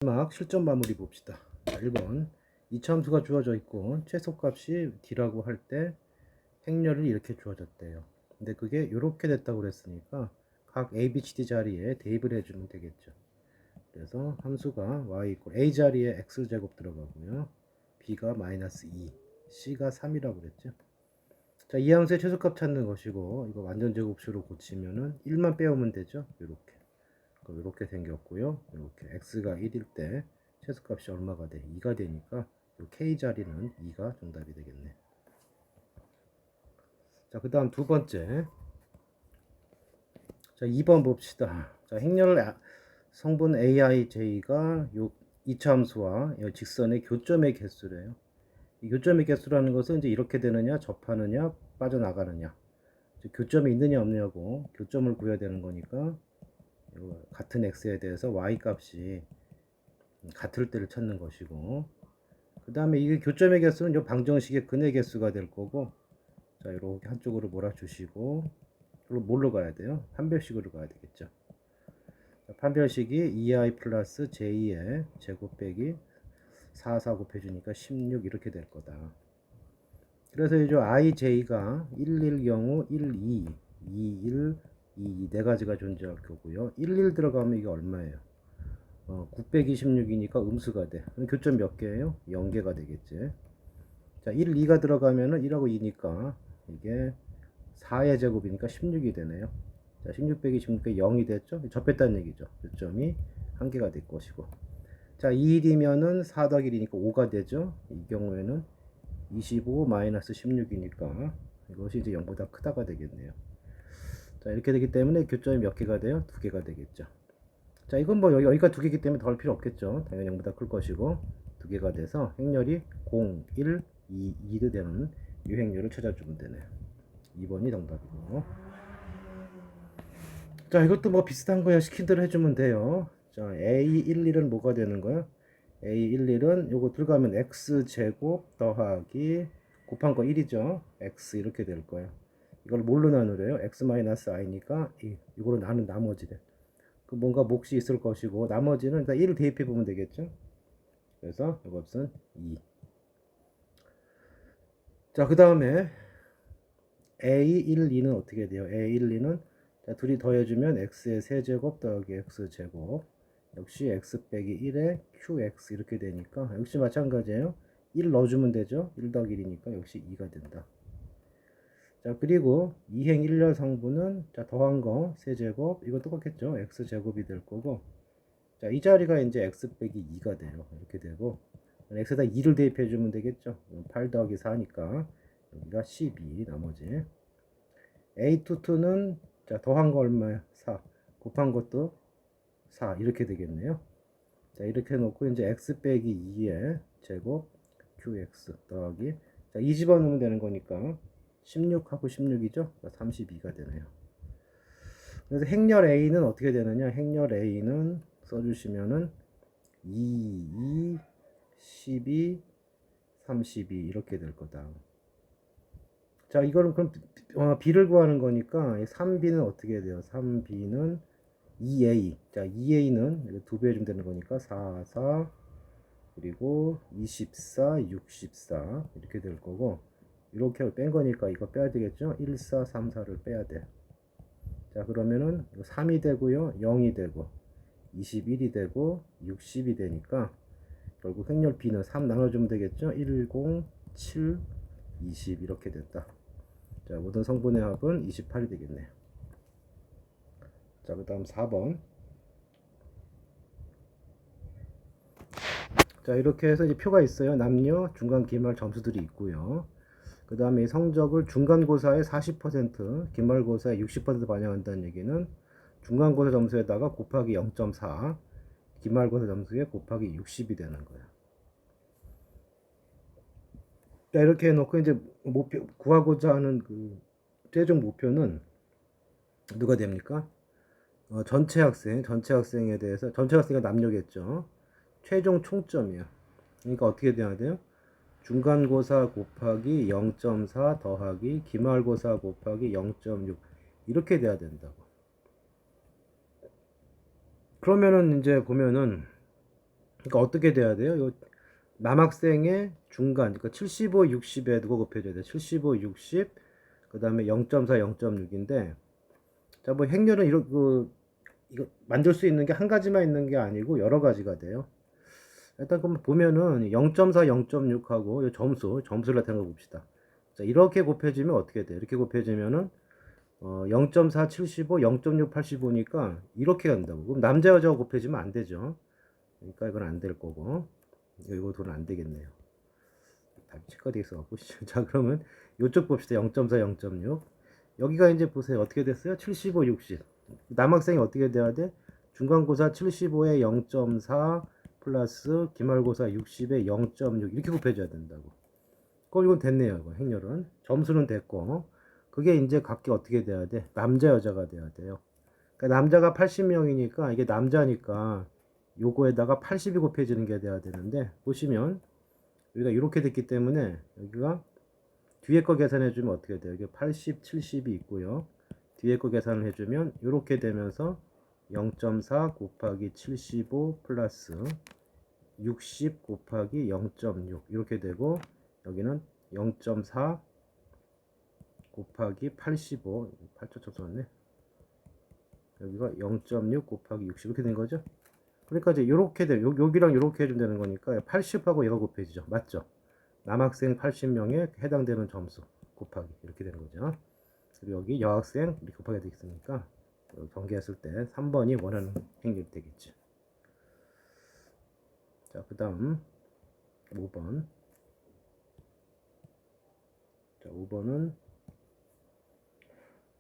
마지막 실전 마무리 봅시다. 1번 이차함수가 주어져 있고 최소값이 d라고 할 때 행렬이 이렇게 주어졌대요. 근데 그게 이렇게 됐다고 그랬으니까 각 a, b, c, d 자리에 대입을 해주면 되겠죠. 그래서 함수가 y 이퀄 a 자리에 x제곱 들어가고요, b가 마이너스 2, c가 3이라고 그랬죠. 자, 이 함수의 최소값 찾는 것이고, 이거 완전 제곱식으로 고치면은 1만 빼오면 되죠. 이렇게. 이렇게 생겼고요. 이렇게 x가 1일 때 최소값이 얼마가 돼? 2가 되니까 이 k 자리는 2가 정답이 되겠네. 자, 그 다음 두 번째. 자, 2번 봅시다. 자, 행렬 성분 aij가 요 이차함수와 직선의 교점의 개수래요. 이 교점의 개수라는 것은 이제 이렇게 되느냐, 접하느냐, 빠져나가느냐, 교점이 있느냐 없느냐고 교점을 구해야 되는 거니까 같은 x에 대해서 y 값이 같을 때를 찾는 것이고, 그 다음에 이게 교점의 개수는 이 방정식의 근의 개수가 될 거고, 자, 이렇게 한쪽으로 몰아주시고, 그리고 뭘로 가야 돼요? 판별식으로 가야 되겠죠. 자, 판별식이 2i 플러스 j2의 제곱 빼기 4, 4 곱해주니까 16 이렇게 될 거다. 그래서 이제 ij가 1일 경우 1, 2, 2, 1, 2, 네 가지가 존재할 거고요. 1, 1 들어가면 이게 얼마예요? 926이니까 음수가 돼. 그럼 교점 몇 개예요? 0개가 되겠지. 자, 1, 2가 들어가면은 1하고 2니까 이게 4의 제곱이니까 16이 되네요. 자, 16 빼기 16이 0이 됐죠? 접했다는 얘기죠. 교점이 1개가 될 것이고. 자, 2일이면은 4 더하기 1이니까 5가 되죠. 이 경우에는 25 마이너스 16이니까 이것이 이제 0보다 크다가 되겠네요. 자, 이렇게 되기 때문에 교점이 몇 개가 돼요? 2개가 되겠죠. 자, 이건 뭐 여기가 2개이기 때문에 더할 필요 없겠죠. 당연히 0보다 클 것이고 2개가 돼서 행렬이 0, 1, 2, 2도 되는 이 행렬을 찾아주면 되네요. 2번이 정답이고. 자, 이것도 뭐 비슷한 거야. 시킨 대로 해주면 돼요. 자, A11은 뭐가 되는 거야? A11은 요거 들어가면 X제곱 더하기 곱한 거 1이죠. X 이렇게 될 거예요. 이걸 뭘로 나누래요? X-I니까 이거로 나눈 나머지를. 그 뭔가 몫이 있을 것이고, 나머지는 일단 1을 대입해 보면 되겠죠. 그래서 이것은 2. 자, 그 다음에 A12는 어떻게 돼요? A12는 둘이 더해주면 x의 세제곱 더하기 x제곱, 역시 x 빼기 1에 qx 이렇게 되니까 역시 마찬가지예요. 1 넣어주면 되죠. 1 더하기 1이니까 역시 2가 된다. 자, 그리고 2행 1열 성분은 자, 더한 거 세제곱, 이거 똑같겠죠. x제곱이 될 거고, 자, 이 자리가 이제 x 빼기 2가 돼요. 이렇게 되고, x에다 2를 대입해 주면 되겠죠. 8 더하기 4니까 여기가 12 나머지. A22는 자, 더한 거 얼마야? 4. 곱한 것도 4 이렇게 되겠네요. 자, 이렇게 해놓고 이제 x 빼기 2의 제곱 qx 더하기, 자, 2 집어넣으면 되는 거니까 16하고 16이죠. 32가 되네요. 그래서 행렬 A는 어떻게 되느냐? 행렬 A는 써주시면은 2, 2, 12, 32 이렇게 될 거다. 자, 이거는 그럼 B를 구하는 거니까 3B는 어떻게 돼요? 3B는 2A. 자, 2A는 2배 해주면 되는 거니까 4, 4, 그리고 24, 64 이렇게 될 거고, 이렇게 뺀 거니까 이거 빼야 되겠죠? 1, 4, 3, 4를 빼야 돼. 자, 그러면은 3이 되고요, 0이 되고 21이 되고 60이 되니까 결국 행렬 B는 3 나눠주면 되겠죠? 10, 7, 20 이렇게 됐다. 자, 모든 성분의 합은 28이 되겠네요. 자, 그 다음 4번. 자, 이렇게 해서 이제 표가 있어요. 남녀, 중간, 기말 점수들이 있고요. 그 다음에 성적을 중간고사의 40%, 기말고사의 60% 반영한다는 얘기는 중간고사 점수에다가 곱하기 0.4, 기말고사 점수에 곱하기 60이 되는 거예요. 자, 이렇게 해놓고 이제 목표, 구하고자 하는 그 최종 목표는 누가 됩니까? 전체 학생에 대해서, 전체 학생이 남녀겠죠. 최종 총점이야. 그러니까 어떻게 돼야 돼요? 중간고사 곱하기 0.4 더하기 기말고사 곱하기 0.6 이렇게 돼야 된다고. 그러면은 이제 보면은 그러니까 어떻게 돼야 돼요? 요 남학생의 중간, 그러니까 75, 60에 누가 곱해줘야 돼? 75, 60, 그 다음에 0.4, 0.6인데, 자, 뭐 행렬은 이거 만들 수 있는 게 한 가지만 있는 게 아니고 여러 가지가 돼요. 일단 그럼 보면은 0.4, 0.6하고 점수를 나타내는 거 봅시다. 자, 이렇게 곱해지면 어떻게 돼? 이렇게 곱해지면은 0.4, 75, 0.6, 85니까 이렇게 간다고. 그럼 남자 여자가 곱해지면 안 되죠. 그러니까 이건 안 될 거고. 이거 돈은 안 되겠네요. 답이 체크되어 있어 갖고. 자, 그러면 이쪽 봅시다. 0.4, 0.6. 여기가 이제 보세요. 어떻게 됐어요? 75, 60. 남학생이 어떻게 돼야 돼? 중간고사 75에 0.4 플러스 기말고사 60에 0.6 이렇게 곱해줘야 된다고. 그럼 이건 됐네요. 이거 행렬은. 점수는 됐고. 그게 이제 각기 어떻게 돼야 돼? 남자 여자가 돼야 돼요. 그러니까 남자가 80명이니까 이게 남자니까 요거에다가 80이 곱해지는 게 돼야 되는데 보시면 여기가 이렇게 됐기 때문에 여기가 뒤에 거 계산해 주면 어떻게 돼요? 여기 80, 70이 있고요. 뒤에 거 계산을 해주면 이렇게 되면서 0.4 곱하기 75 플러스 60 곱하기 0.6 이렇게 되고 여기는 0.4 곱하기 85 8초 쳤었네. 여기가 0.6 곱하기 60 이렇게 된 거죠. 그러니까 이제 요렇게 돼. 여기랑 요렇게 해주면 되는 거니까 80하고 얘가 곱해지죠. 맞죠? 남학생 80명에 해당되는 점수 곱하기 이렇게 되는 거죠. 그리고 여기 여학생 이렇게 곱하게 되겠으니까 전개했을 때 3번이 원하는 행렬이 되겠죠. 자, 그 다음 5번. 자, 5번은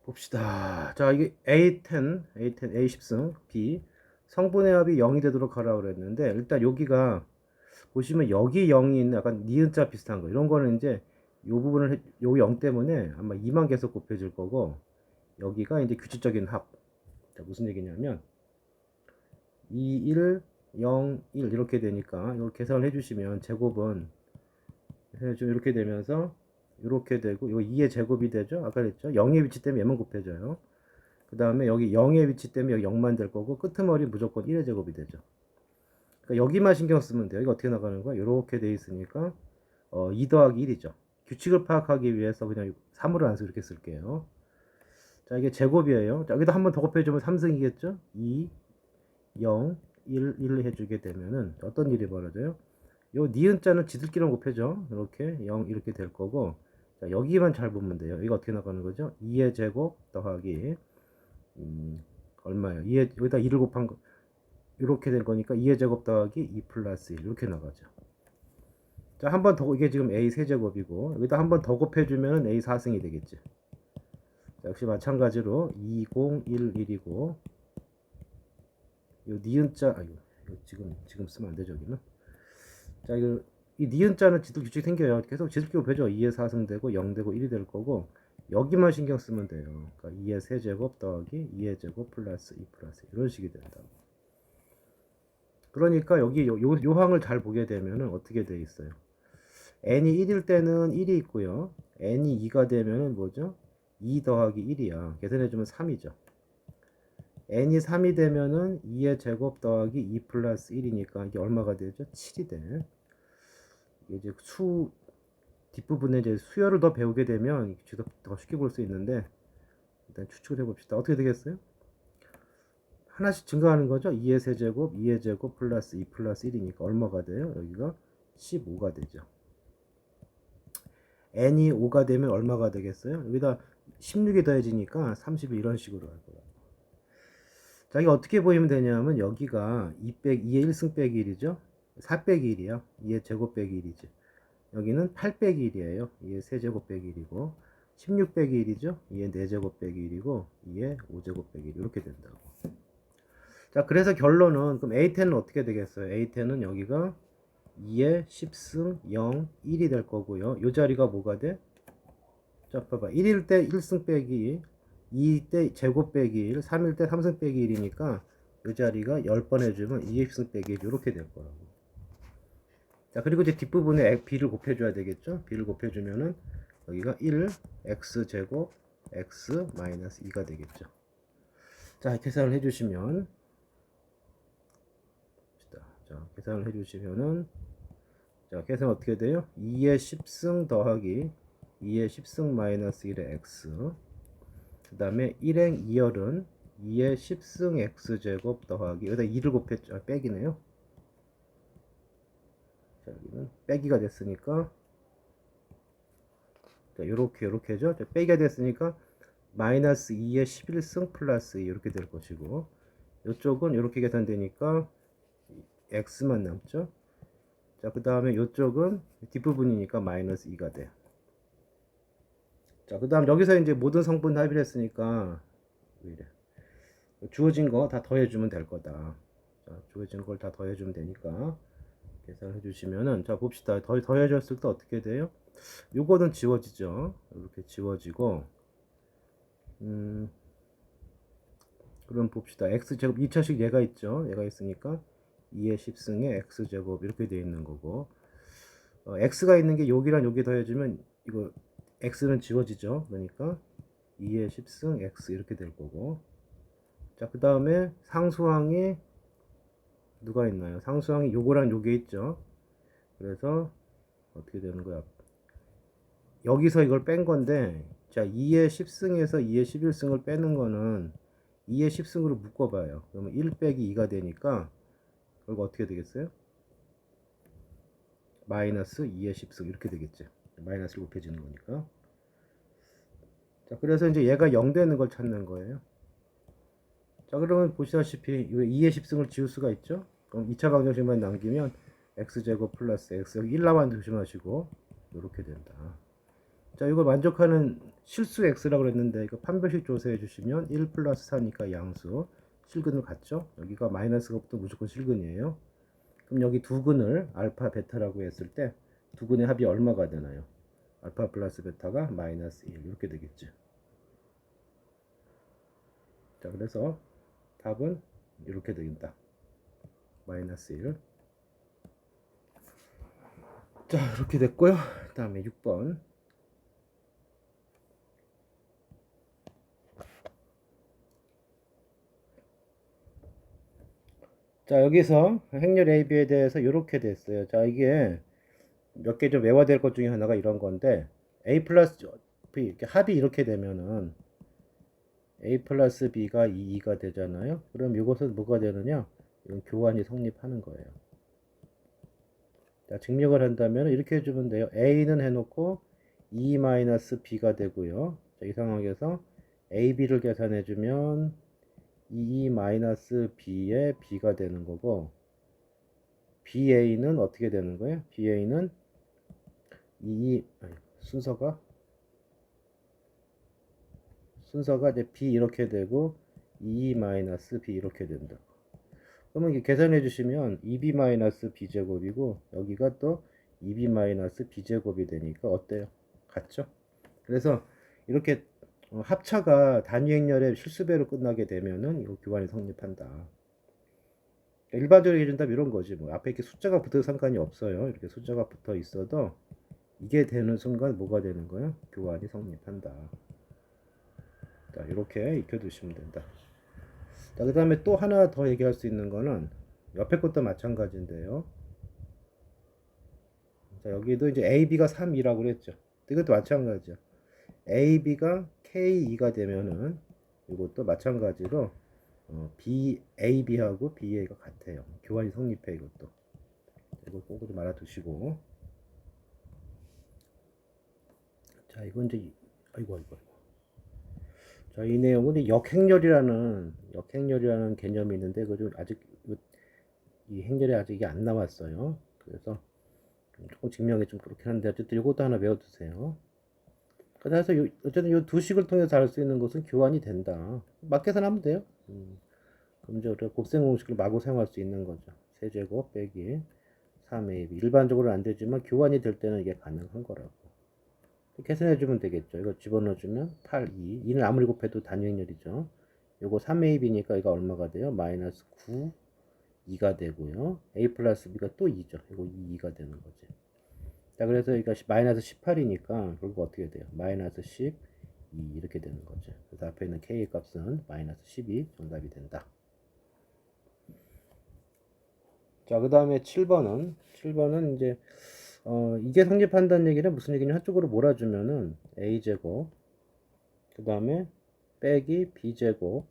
봅시다. 자, 이게 A10, A10승 B 성분의 합이 0이 되도록 하라고 그랬는데 일단 여기가 보시면 여기 0이 있는 약간 니은자 비슷한 거 이런 거는 이제 요 부분을 요 0 때문에 아마 2만 계속 곱해질 거고 여기가 이제 규칙적인 합. 자, 무슨 얘기냐면 2, 1, 0, 1 이렇게 되니까 이걸 계산을 해주시면 제곱은 좀 이렇게 되면서 이렇게 되고 이거 2의 제곱이 되죠. 아까 그랬죠. 0의 위치 때문에 얘만 곱해져요. 그 다음에 여기 0의 위치 때문에 여기 0만 될 거고 끄트머리 무조건 1의 제곱이 되죠. 그러니까 여기만 신경 쓰면 돼요. 이거 어떻게 나가는 거야? 이렇게 돼 있으니까 2 더하기 1이죠. 규칙을 파악하기 위해서 그냥 3으로 안 쓰고 이렇게 쓸게요. 자, 이게 제곱이에요. 자, 여기다 한 번 더 곱해주면 3승이겠죠? 2, 0, 1, 1 해주게 되면은 어떤 일이 벌어져요? 요 니은자는 지들끼리 곱해져. 이렇게 0 이렇게 될 거고 자, 여기만 잘 보면 돼요. 이거 어떻게 나가는 거죠? 2의 제곱 더하기 얼마예요? 2의 여기다 2를 곱한 거 이렇게 될 거니까 2의 제곱 더하기 2 플러스 1 이렇게 나가죠. 자, 한 번 더 이게 지금 a 세제곱이고 여기다 한 번 더 곱해주면 a 4승이 되겠지. 자, 역시 마찬가지로 2, 0, 1, 1이고 요 니은자 이거 지금 쓰면 안 되죠 여기는. 자, 이거 이 니은자는 지들 규칙 생겨요. 계속 지들끼리 곱해줘. 2의 4승 되고 0 되고 1이 될 거고 여기만 신경 쓰면 돼요. 그러니까 2의 세제곱 더하기 2의 제곱 플러스 2 플러스 이런 식이 된다. 그러니까 여기 요 항을 잘 보게 되면은 어떻게 돼 있어요? n이 1일 때는 1이 있고요. n이 2가 되면은 뭐죠? 2 더하기 1이야. 계산해주면 3이죠. n이 3이 되면은 2의 제곱 더하기 2 플러스 1이니까 이게 얼마가 되죠? 7이 돼. 이제 뒷부분에 이제 수열을 더 배우게 되면 더 쉽게 볼 수 있는데 일단 추측을 해봅시다. 어떻게 되겠어요? 하나씩 증가하는 거죠. 2의 세제곱, 2의 제곱 플러스 2 플러스 1이니까 얼마가 돼요? 여기가 15가 되죠. n이 5가 되면 얼마가 되겠어요? 여기다 16이 더해지니까 30이 이런 식으로 할 거예요. 자, 이게 어떻게 보이면 되냐면 여기가 2의 1승 빼기 1이죠. 4 빼기 1이야. 2의 제곱 빼기 1이지. 여기는 8 빼기 1이에요. 2의 세제곱 빼기 1이고 16 빼기 1이죠. 2의 4제곱 빼기 1이고 2의 5제곱 빼기 1 이렇게 된다고. 자, 그래서 결론은 그럼 A10은 어떻게 되겠어요? A10은 여기가 2의 10승 0, 1이 될 거고요. 이 자리가 뭐가 돼? 자, 봐봐. 1일 때 1승 빼기 2일 때 제곱 빼기 1, 3일 때 3승 빼기 1이니까 이 자리가 10번 해주면 2의 10승 빼기 1 이렇게 될 거라고. 자, 그리고 이제 뒷부분에 b를 곱해줘야 되겠죠? b를 곱해주면은 여기가 1, x 제곱 x 마이너스 2가 되겠죠. 자, 계산을 해주시면 자, 계산을 해주시면은, 자, 계산 어떻게 돼요? 2의 10승 더하기 2의 10승 마이너스 1의 x. 그 다음에 1행 2열은 2의 10승 x제곱 더하기, 여기다 2를 곱했죠. 빼기네요. 자, 여기는 빼기가 됐으니까, 자, 요렇게죠. 자, 빼기가 됐으니까, 마이너스 2의 11승 플러스 2 이렇게 될 것이고, 이쪽은 이렇게 계산되니까, x만 남죠. 자, 그 다음에 이쪽은 뒷부분이니까 마이너스 2가 돼요. 자, 그 다음 여기서 이제 모든 성분 합의를 했으니까, 왜 이래? 주어진 거 다 더해주면 될 거다. 자, 주어진 걸 다 더해주면 되니까, 계산해 주시면은, 자, 봅시다. 더해졌을 때 어떻게 돼요? 요거는 지워지죠. 이렇게 지워지고, 그럼 봅시다. x제곱 2차식 얘가 있죠. 얘가 있으니까 2의 10승에 x제곱 이렇게 되어 있는 거고, x가 있는 게 여기랑 여기 더해주면 이거 x는 지워지죠. 그러니까 2의 10승 x 이렇게 될 거고, 자, 그 다음에 상수항이 누가 있나요? 상수항이 요거랑 요게 있죠. 그래서 어떻게 되는 거야? 여기서 이걸 뺀 건데, 자, 2의 10승에서 2의 11승을 빼는 거는 2의 10승으로 묶어봐요. 그러면 1 빼기 2가 되니까, 그리고 어떻게 되겠어요? 마이너스 2의 10승 이렇게 되겠죠. 마이너스를 곱해지는 거니까. 자, 그래서 이제 얘가 0 되는 걸 찾는 거예요. 자, 그러면 보시다시피 2의 10승을 지울 수가 있죠. 그럼 2차 방정식만 남기면 x제곱 플러스 x, 여기 1 남아 조심하시고 이렇게 된다. 자, 이걸 만족하는 실수 x라고 그랬는데 이거 판별식 조사해 주시면 1 플러스 4니까 양수 실근을 갖죠. 여기가 마이너스가부터 무조건 실근이에요. 그럼 여기 두 근을 알파 베타라고 했을 때 두 근의 합이 얼마가 되나요? 알파 플러스 베타가 마이너스 1 이렇게 되겠죠. 자, 그래서 답은 이렇게 되겠다. 마이너스 1. 자, 이렇게 됐고요. 그 다음에 6번. 자, 여기서 행렬 AB에 대해서 이렇게 됐어요. 자, 이게 몇 개 좀 외워야 될 것 중에 하나가 이런 건데, A 플러스 B, 이렇게 합이 이렇게 되면은 A 플러스 B가 2가 되잖아요. 그럼 이것은 뭐가 되느냐? 이건 교환이 성립하는 거예요. 자, 증명을 한다면 이렇게 해주면 돼요. A는 해놓고 2-B가 되고요. 자, 이 상황에서 AB를 계산해주면 2-B의 B가 되는 거고, BA는 어떻게 되는 거예요? BA는 순서가 이제 B 이렇게 되고 2-B 이렇게 된다. 그러면 이게 계산해 주시면 2B-B 제곱이고 여기가 또 2B-B 제곱이 되니까 어때요? 같죠? 그래서 이렇게 합차가 단위 행렬의 실수배로 끝나게 되면은 이거 교환이 성립한다. 일반적으로 해준다면 이런 거지. 뭐 앞에 이렇게 숫자가 붙어도 상관이 없어요. 이렇게 숫자가 붙어 있어도 이게 되는 순간 뭐가 되는 거예요? 교환이 성립한다. 자, 이렇게 익혀두시면 된다. 자, 그 다음에 또 하나 더 얘기할 수 있는 거는 옆에 것도 마찬가지인데요. 자, 여기도 이제 AB가 3이라고 그랬죠. 이것도 마찬가지죠. AB가 K2가 되면은 이것도 마찬가지로 AB하고 BA가 같아요. 교환이 성립해 이것도. 이거 꼭 좀 알아두시고. 자, 이건 이제 아이고. 자, 이 내용은 역행렬이라는 개념이 있는데 그좀 아직 이 행렬이 아직 이게 안 나왔어요. 그래서 조금 증명이 좀 그렇긴 한데 어쨌든 이것도 하나 외워두세요. 그래서 어쨌든 이 두 식을 통해서 알 수 있는 것은 교환이 된다. 막 계산하면 돼요. 그럼 이제 우리가 곱셈 공식을 마구 사용할 수 있는 거죠. 세제곱 빼기 3ab. 일반적으로는 안 되지만 교환이 될 때는 이게 가능한 거라고. 계산해주면 되겠죠. 이거 집어넣어주면 8, 2. 2는 아무리 곱해도 단위행렬이죠. 요거 3ab니까 이거 얼마가 돼요? 마이너스 9, 2가 되고요. a 플러스 b가 또 2죠. 이거 2가 되는 거지. 자, 그래서 이거 마이너스 18이니까 결국 어떻게 돼요? 마이너스 12 이렇게 되는 거죠. 그래서 앞에 있는 k 값은 마이너스 12 정답이 된다. 자, 그 다음에 7번은 이제 이게 성립한다는 얘기는 무슨 얘기냐? 한쪽으로 몰아주면은 a제곱, 그 다음에 빼기 b제곱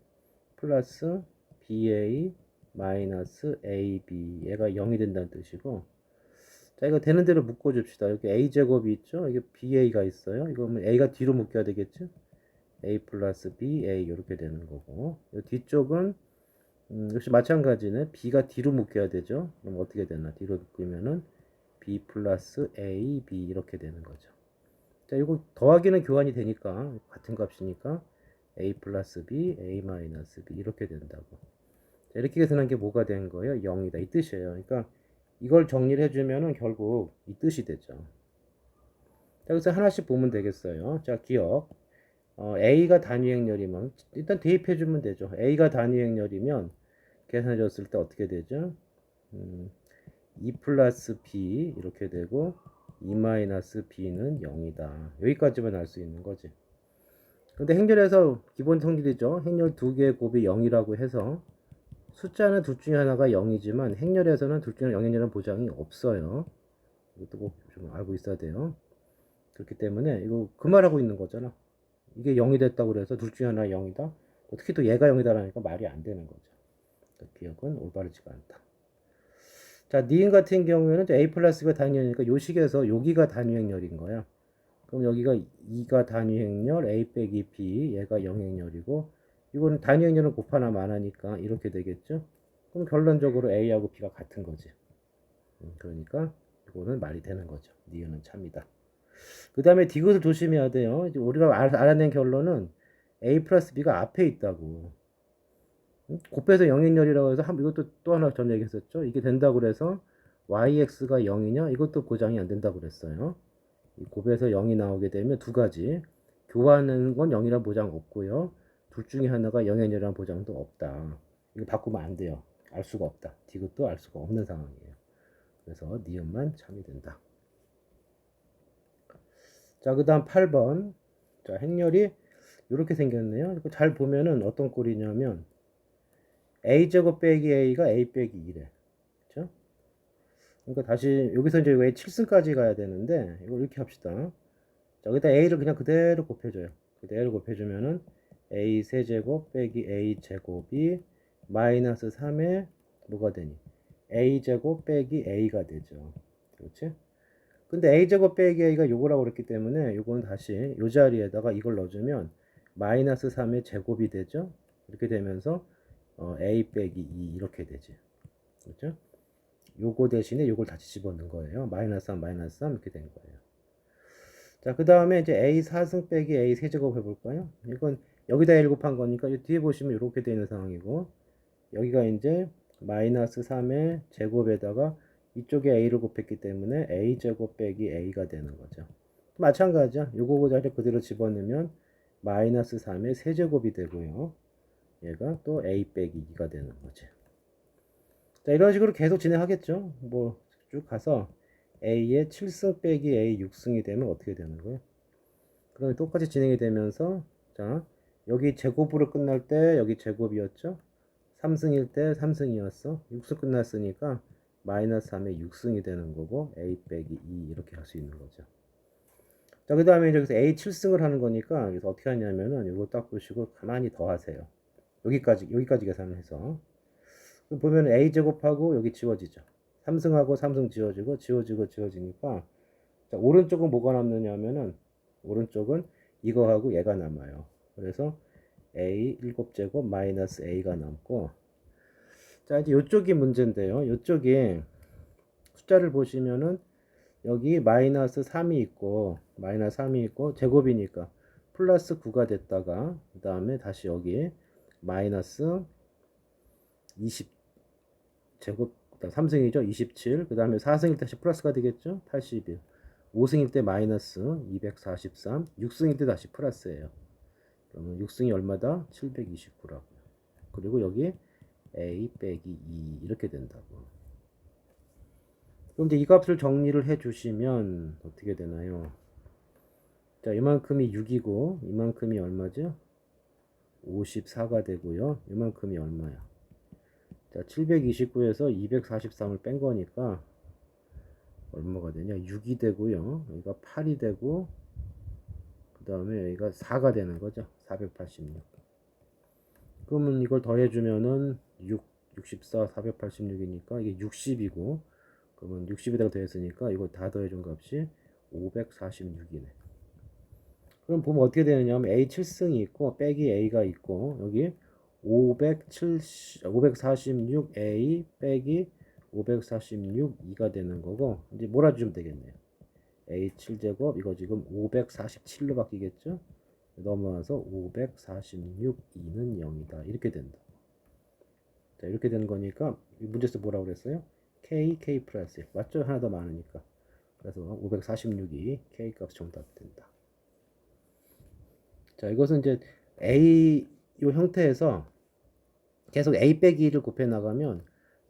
플러스 ba 마이너스 ab, 얘가 0이 된다는 뜻이고, 자, 이거 되는 대로 묶어줍시다. 여기 a제곱이 있죠? 이게 ba가 있어요. 이거 뭐 a가 뒤로 묶여야 되겠죠? a 플러스 b, a 이렇게 되는 거고, 이 뒤쪽은 역시 마찬가지네. b가 뒤로 묶여야 되죠. 그럼 어떻게 되나? 뒤로 묶으면은 b 플러스 a, b 이렇게 되는 거죠. 자, 이거 더하기는 교환이 되니까 같은 값이니까 a 플러스 b, a 마이너스 b 이렇게 된다고. 자, 이렇게 계산한 게 뭐가 된 거예요? 0이다. 이 뜻이에요. 그러니까 이걸 정리를 해주면은 결국 이 뜻이 되죠. 자, 그래서 하나씩 보면 되겠어요. 자, 기억. a가 단위행렬이면 일단 대입해주면 되죠. a가 단위행렬이면 계산해줬을 때 어떻게 되죠? 2 플러스 b 이렇게 되고 2 마이너스 b는 0이다. 여기까지만 알 수 있는 거지. 근데 행렬에서 기본 성질이죠. 행렬 두 개의 곱이 0이라고 해서 숫자는 둘 중에 하나가 0이지만 행렬에서는 둘 중에 0이라는 보장이 없어요. 이것도 꼭 좀 알고 있어야 돼요. 그렇기 때문에 이거 그 말하고 있는 거잖아. 이게 0이 됐다고 그래서 둘 중에 하나 0이다. 특히 또 얘가 0이다라니까 말이 안 되는 거죠. 기억은 올바르지가 않다. 자, 니은 같은 경우에는 a 플러스가 단위행렬이니까 요 식에서 여기가 단위행렬인 거야. 그럼 여기가 2가 단위행렬, a 빼기 b, 얘가 영행렬이고, 이거는 단위행렬은 곱하나 안 하니까 이렇게 되겠죠? 그럼 결론적으로 a하고 b가 같은 거지. 그러니까 이거는 말이 되는 거죠. 니은은 참이다. 그 다음에 디귿을 조심해야 돼요. 우리가 알아낸 결론은 a 플러스 b가 앞에 있다고. 곱해서 영행렬이라고 해서 이것도 또 하나 전 얘기했었죠. 이게 된다고 그래서 yx가 0이냐? 이것도 보장이 안 된다고 그랬어요. 곱해서 0이 나오게 되면 두 가지. 교환하는 건 0이란 보장 없고요. 둘 중에 하나가 영행렬이란 보장도 없다. 이거 바꾸면 안 돼요. 알 수가 없다. 디귿도 알 수가 없는 상황이에요. 그래서 니은만 참이 된다. 자, 그 다음 8번. 자, 행렬이 이렇게 생겼네요. 잘 보면은 어떤 꼴이냐면 a제곱 빼기 a가 a 빼기 2래. 그쵸? 그러니까 다시 여기서 이제 왜 7승까지 가야 되는데 이걸 이렇게 합시다. 자, 여기다 a를 그냥 그대로 곱해줘요. 그대로 곱해주면은 a 세제곱 빼기 a 제곱이 마이너스 3에 뭐가 되니? a 제곱 빼기 a가 되죠. 그렇지? 근데 a 제곱 빼기 a가 요거라고 그랬기 때문에 요거는 다시 요 자리에다가 이걸 넣어주면 마이너스 3의 제곱이 되죠. 이렇게 되면서 a 빼기 2 이렇게 되지. 그렇죠? 요거 대신에 요걸 다시 집어넣은 거예요. 마이너스 3 마이너스 3 이렇게 된 거예요. 자, 그 다음에 이제 a 4승 빼기 a 세제곱 해볼까요? 이건 여기다 1 곱한 거니까 이 뒤에 보시면 이렇게 되는 상황이고, 여기가 이제 마이너스 3의 제곱에다가 이쪽에 a를 곱했기 때문에 a 제곱 빼기 a가 되는 거죠. 마찬가지죠. 요거 자리 그대로 집어넣으면 마이너스 3의 세제곱이 되고요. 얘가 또 a 빼기 2가 되는 거죠. 자, 이런 식으로 계속 진행하겠죠. 뭐 쭉 가서 a의 7승 빼기 a 6승이 되면 어떻게 되는 거예요? 그러면 똑같이 진행이 되면서, 자, 여기 제곱으로 끝날 때 여기 제곱이었죠. 3승일 때 3승이었어. 6승 끝났으니까 마이너스 3의 6승이 되는 거고 a 빼기 2 이렇게 할 수 있는 거죠. 자, 그 다음에 여기서 a 7승을 하는 거니까 여기서 어떻게 하냐면은 이거 딱 보시고 가만히 더 하세요. 여기까지 계산을 해서 보면 a 제곱하고 여기 지워지죠. 3승하고 3승 지워지니까, 자, 오른쪽은 뭐가 남느냐 하면은 오른쪽은 이거하고 얘가 남아요. 그래서 a 7제곱 마이너스 a가 남고, 자, 이제 이쪽이 문제인데요. 이쪽이 숫자를 보시면은 여기 마이너스 3이 있고 제곱이니까 플러스 9가 됐다가 그 다음에 다시 여기 마이너스 20 제곱 3승이죠. 27. 그 다음에 4승일 때 다시 플러스가 되겠죠. 81. 5승일 때 마이너스 243. 6승일 때 다시 플러스예요. 그러면 6승이 얼마다? 729라고요. 그리고 여기 a 빼기 2 이렇게 된다고. 그럼 이제 이 값을 정리를 해 주시면 어떻게 되나요? 자, 이만큼이 6이고 이만큼이 얼마죠? 54가 되고요. 이만큼이 얼마야? 자, 729에서 243을 뺀 거니까 얼마가 되냐? 6이 되고요. 여기가 8이 되고 그 다음에 여기가 4가 되는 거죠. 486. 그러면 이걸 더해주면은 64, 486이니까 이게 60이고 그러면 60에다가 더했으니까 이거 다 더해준 값이 546이네. 그럼 보면 어떻게 되느냐 하면 A 7승이 있고 빼기 A가 있고 여기 546A 빼기 546 2가 되는 거고 이제 몰아주면 되겠네요. A 7제곱 이거 지금 547로 바뀌겠죠? 넘어와서 546 2는 0이다. 이렇게 된다. 자, 이렇게 되는 거니까 문제에서 뭐라고 그랬어요? K 플러스 1 맞죠? 하나 더 많으니까. 그래서 546이 K 값 정답 된다. 자, 이것은 이제 A 요 형태에서 계속 A 빼기 1을 곱해 나가면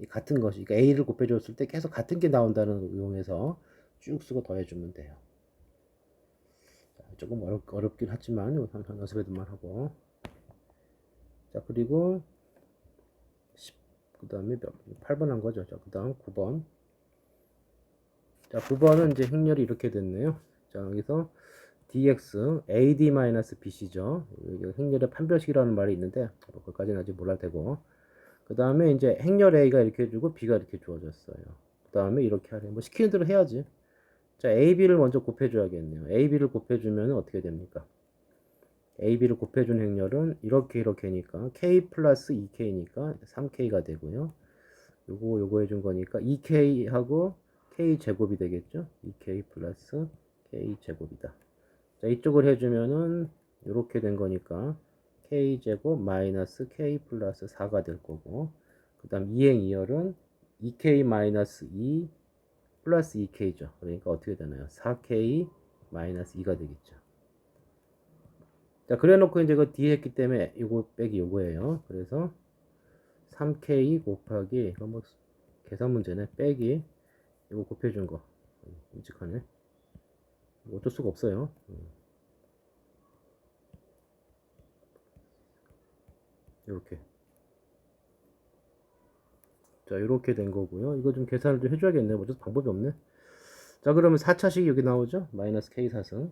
같은 것이 그러니까 A를 곱해 줬을 때 계속 같은 게 나온다는 걸 이용해서 쭉 쓰고 더해 주면 돼요. 자, 조금 어렵긴 하지만 한번 연습해도만 하고. 자, 그리고 그 다음에 8번 한 거죠. 자, 그 다음 9번. 자, 9번은 이제 행렬이 이렇게 됐네요. 자, 여기서 dx ad-bc죠. 행렬의 판별식이라는 말이 있는데 뭐 그것까지는 아직 몰라도 되고 그 다음에 이제 행렬 a가 이렇게 해주고 b가 이렇게 주어졌어요. 그 다음에 이렇게 하래. 뭐 시키는 대로 해야지. 자, ab를 먼저 곱해줘야겠네요. ab를 곱해주면 어떻게 됩니까? ab를 곱해준 행렬은 이렇게니까 k 플러스 2k니까 3k가 되고요. 요거 해준 거니까 2k하고 k 제곱이 되겠죠. 2k 플러스 k 제곱이다. 자, 이쪽을 해주면은 이렇게 된 거니까 k 제곱 마이너스 k 플러스 4가 될 거고 그 다음 2행 2열은 2k 마이너스 2 플러스 2k죠. 그러니까 어떻게 되나요? 4k 마이너스 2가 되겠죠. 자, 그래 놓고 이제 그 D 했기 때문에 요거 빼기 요거예요. 그래서 3K 곱하기 이거 뭐 계산 문제네. 빼기 이거 곱해준 거. 끔찍하네. 어쩔 수가 없어요. 이렇게. 자, 이렇게 된 거고요. 이거 좀 계산을 좀 해줘야겠네. 어쩔 방법이 없네. 자, 그러면 4차식이 여기 나오죠? 마이너스 K 사승.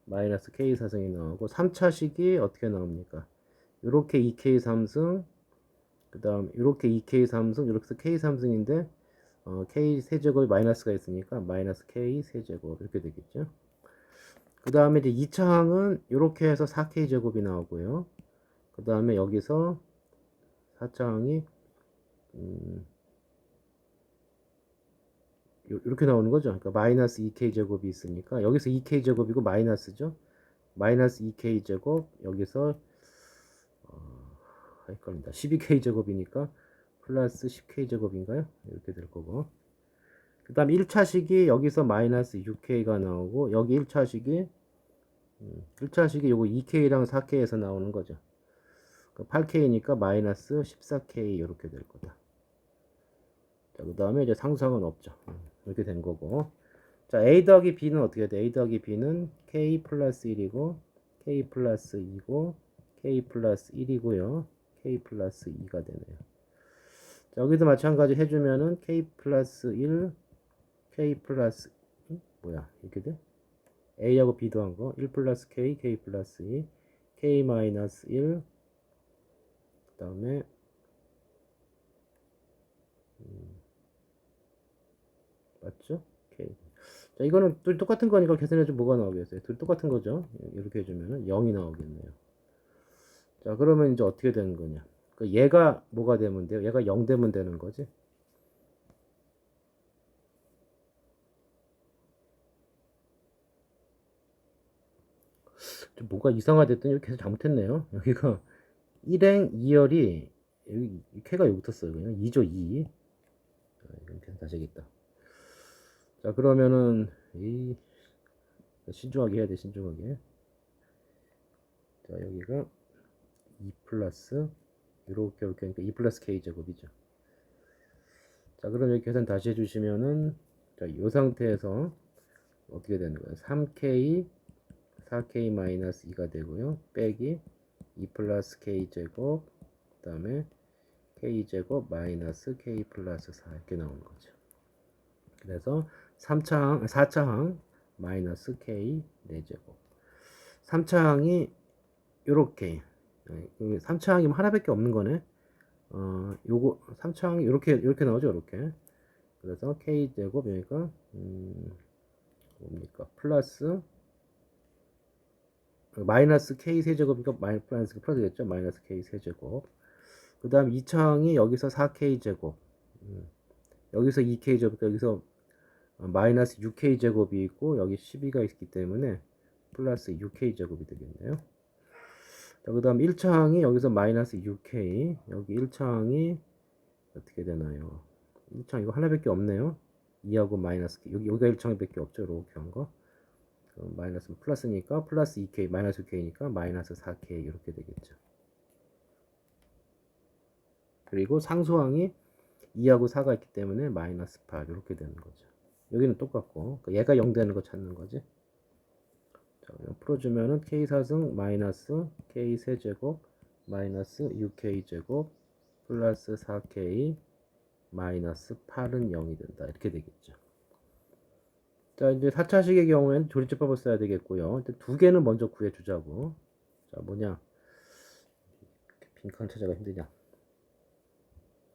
마이너스 K 사승이 나오고 3차식이 어떻게 나옵니까? 이렇게 2K 3승 그 다음 이렇게 2K 3승 이렇게 해서 K 3승인데 K 세제곱이 마이너스가 있으니까 마이너스 K 세제곱 이렇게 되겠죠. 그 다음에 이제 2차 항은 이렇게 해서 4K 제곱이 나오고요. 그 다음에 여기서 4차 항이 이렇게 나오는 거죠. 그러니까 마이너스 2K 제곱이 있으니까 여기서 2K 제곱이고 마이너스죠. 마이너스 2K 제곱 여기서 헷갈린다. 12K 제곱이니까 플러스 10K 제곱인가요? 이렇게 될 거고. 그 다음 1차식이 여기서 마이너스 6K가 나오고 여기 1차식이 요거 2K랑 4K에서 나오는 거죠. 8K니까 마이너스 14K 이렇게 될 거다. 자, 그 다음에 이제 상수항은 없죠. 이렇게 된 거고. 자, A 더하기 B는 어떻게 돼? A 더하기 B는 K 플러스 1이고 K 플러스 2고 K 플러스 1이고요. K 플러스 2가 되네요. 자, 여기도 마찬가지 해주면은 K 플러스 1 K 플러스 뭐야 이렇게 돼? A하고 B도 한 거 1 플러스 K, K 플러스 2 K 마이너스 1 그 다음에 맞죠? K. 자, 이거는 둘 똑같은 거니까 계산해주면 뭐가 나오겠어요? 둘 똑같은 거죠? 이렇게 해주면은 0이 나오겠네요. 자, 그러면 이제 어떻게 되는 거냐? 그 얘가 뭐가 되면 돼요? 얘가 0 되면 되는 거지? 좀 뭐가 이상하댔더니 여기 계속 잘못했네요. 여기가 1행 2열이 여기 K가 여기 붙었어요. 그냥 2죠 2. 이건 계산 다시 해야겠다. 자, 그러면은 신중하게 해야 돼. 신중하게. 자, 여기가 2 플러스 이렇게 하니까 2 플러스 K 제곱이죠. 자, 그럼 여기 계산 다시 해주시면은 자, 이 상태에서 어떻게 되는 거예요? 3K 4K 마이너스 2가 되고요. 빼기 2 플러스 K 제곱 그 다음에 k제곱 마이너스 k 플러스 4 이렇게 나오는 거죠. 그래서 4차항 마이너스 k 4제곱. 3차항이 요렇게 3차항이면 하나밖에 없는 거네. 요거 3차항이 이렇게 나오죠. 이렇게. 그래서 k제곱 여기가 뭡니까? 플러스 마이너스 k 세제곱이니까 마이너스 플러스겠죠. 마이너스 k 세제곱. 그 다음 2차항이 여기서 4k 제곱. 여기서 2k 제곱, 여기서 마이너스 6k 제곱이 있고 여기 12가 있기 때문에 플러스 6k 제곱이 되겠네요. 그 다음 1차항이 여기서 마이너스 6k, 여기 1차항이 어떻게 되나요? 1차항 이거 하나밖에 없네요. 2하고 마이너스 k, 여기가 1차항밖에 없죠. 이렇게 한 거. 마이너스 플러스니까 플러스 2k, 마이너스 6k니까 마이너스 4k 이렇게 되겠죠. 그리고 상수항이 2하고 4가 있기 때문에 마이너스 8 이렇게 되는 거죠. 여기는 똑같고 얘가 0 되는 거 찾는 거지. 자, 풀어주면은 k4승 마이너스 k 세제곱 마이너스 6k 제곱 플러스 4k 마이너스 8은 0이 된다. 이렇게 되겠죠. 자, 이제 4차식의 경우에는 조리제법을 써야 되겠고요. 두 개는 먼저 구해주자고. 자, 뭐냐. 빈칸 찾아가 힘드냐.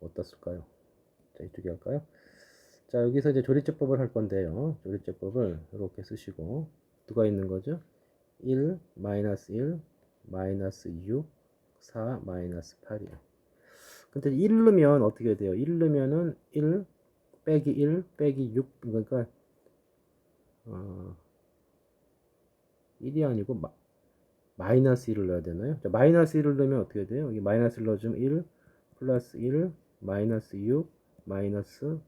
어디다 쓸까요? 자, 이쪽에 할까요? 자, 여기서 이제 조리제법을 할 건데요. 조리제법을 이렇게 쓰시고, 누가 있는 거죠? 1, 마이너스 1, 마이너스 6, 4, 마이너스 8이요. 근데 1 넣으면 어떻게 돼요? 1 넣으면은 1 빼기 1 빼기 6, 그러니까 1이 아니고 마이너스 1을 넣어야 되나요? 자, 마이너스 1을 넣으면 어떻게 돼요? 여기 마이너스 1 넣어주면 1 플러스 1 마이너스 6 마이너스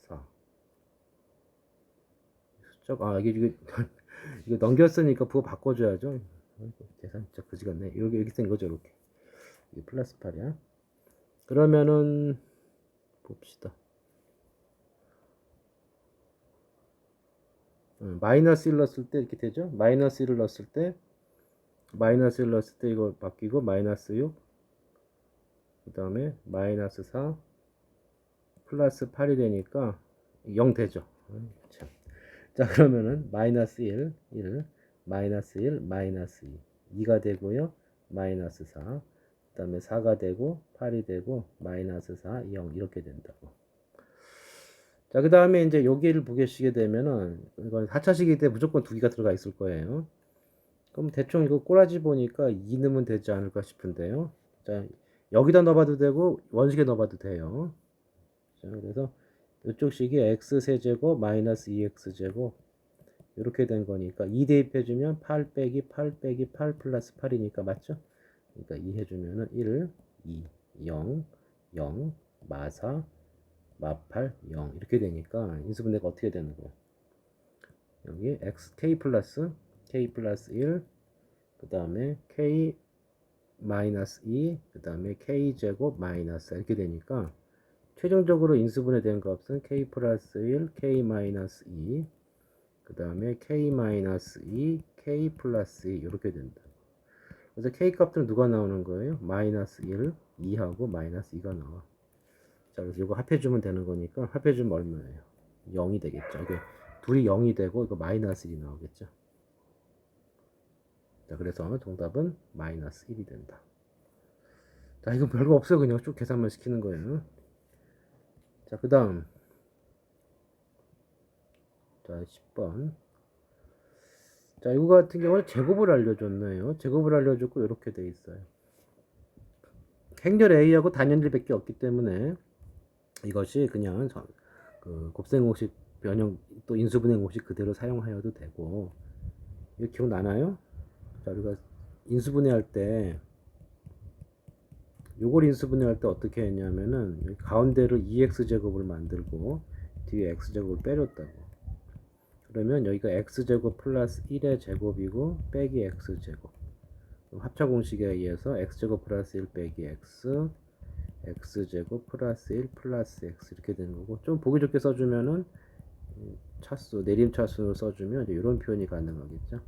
4. 숫자가 이게 이거 넘겼으니까 그거 바꿔줘야죠. 계산 진짜 그지 같네. 이렇게 된 거죠. 이렇게. 이게 플러스 8이야. 그러면은 봅시다. 마이너스 1 넣었을 때 이렇게 되죠. 마이너스 1을 넣었을 때 이거 바뀌고 마이너스 6, 그 다음에 마이너스 4 플러스 8이 되니까 0 되죠. 참. 자, 그러면은 마이너스 1 마이너스 1 마이너스 2 2가 되고요. 마이너스 4, 그 다음에 4가 되고 8이 되고 마이너스 4 0 이렇게 된다고. 자, 그 다음에 이제 여기를 보시게 되면은 이건 4차식이기 때문에 무조건 2개가 들어가 있을 거예요. 그럼 대충 이거 꼬라지 보니까 2 넣으면 되지 않을까 싶은데요. 자, 여기다 넣어봐도 되고 원식에 넣어봐도 돼요. 자, 그래서 이쪽 식이 x 세제곱 마이너스 2x 제곱 이렇게 된 거니까 2 대입해주면 8 빼기 8 빼기 8 플러스 8이니까 맞죠? 그러니까 2 해주면은 1, 2, 0, 0, 마4, 마8, 0 이렇게 되니까 인수분해가 어떻게 되는 거예요? 여기 k 플러스 1, 그 다음에 k 마이너스 2, 그 다음에 k 제곱 마이너스 이렇게 되니까 최종적으로 인수분해 된 값은 k 플러스 1, k 마이너스 2, 그 다음에 k 마이너스 2, k 플러스 2 이렇게 된다. 그래서 k 값들은 누가 나오는 거예요? 마이너스 1, 2하고 마이너스 2가 나와. 자, 그래서 이거 합해주면 되는 거니까 합해주면 얼마예요? 0이 되겠죠. 이게 둘이 0이 되고 이거 마이너스 1이 나오겠죠. 자, 그래서 정답은 마이너스 1이 된다. 자, 이거 별거 없어요. 그냥 쭉 계산만 시키는 거예요. 자, 그 다음. 자, 10번. 자, 이거 같은 경우는 제곱을 알려줬네요. 제곱을 알려줬고, 이렇게 돼 있어요. 행렬 A하고 단연일 밖에 없기 때문에 이것이 그냥 그 곱셈공식 변형 또 인수분해 공식 그대로 사용하여도 되고, 이거 기억나나요? 자, 우리가 인수분해할 때 요걸 인수분해할 때 어떻게 했냐면은 여기 가운데를 2x제곱을 만들고 뒤에 x제곱을 빼줬다고. 그러면 여기가 x제곱 플러스 1의 제곱이고 빼기 x제곱. 합차공식에 의해서 x제곱 플러스 1 빼기 x, x제곱 플러스 1 플러스 x 이렇게 되는 거고, 좀 보기 좋게 써주면은 차수, 내림 차수를 써주면 이제 이런 표현이 가능하겠죠.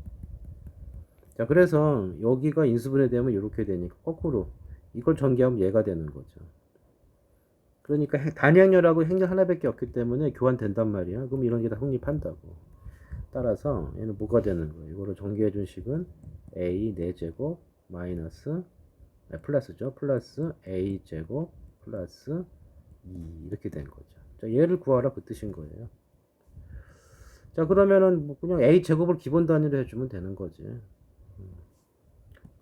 자, 그래서 여기가 인수분해 되면 이렇게 되니까 거꾸로 이걸 전개하면 얘가 되는 거죠. 그러니까 단위 행렬하고 행렬 하나밖에 없기 때문에 교환된단 말이야. 그럼 이런 게 다 성립한다고. 따라서 얘는 뭐가 되는 거예요? 이거를 전개해 준 식은 a 4제곱 마이너스 플러스죠. 플러스 a 제곱 플러스 2 이렇게 된 거죠. 자, 얘를 구하라 그 뜻인 거예요. 자, 그러면은 뭐 그냥 a 제곱을 기본 단위로 해주면 되는 거지.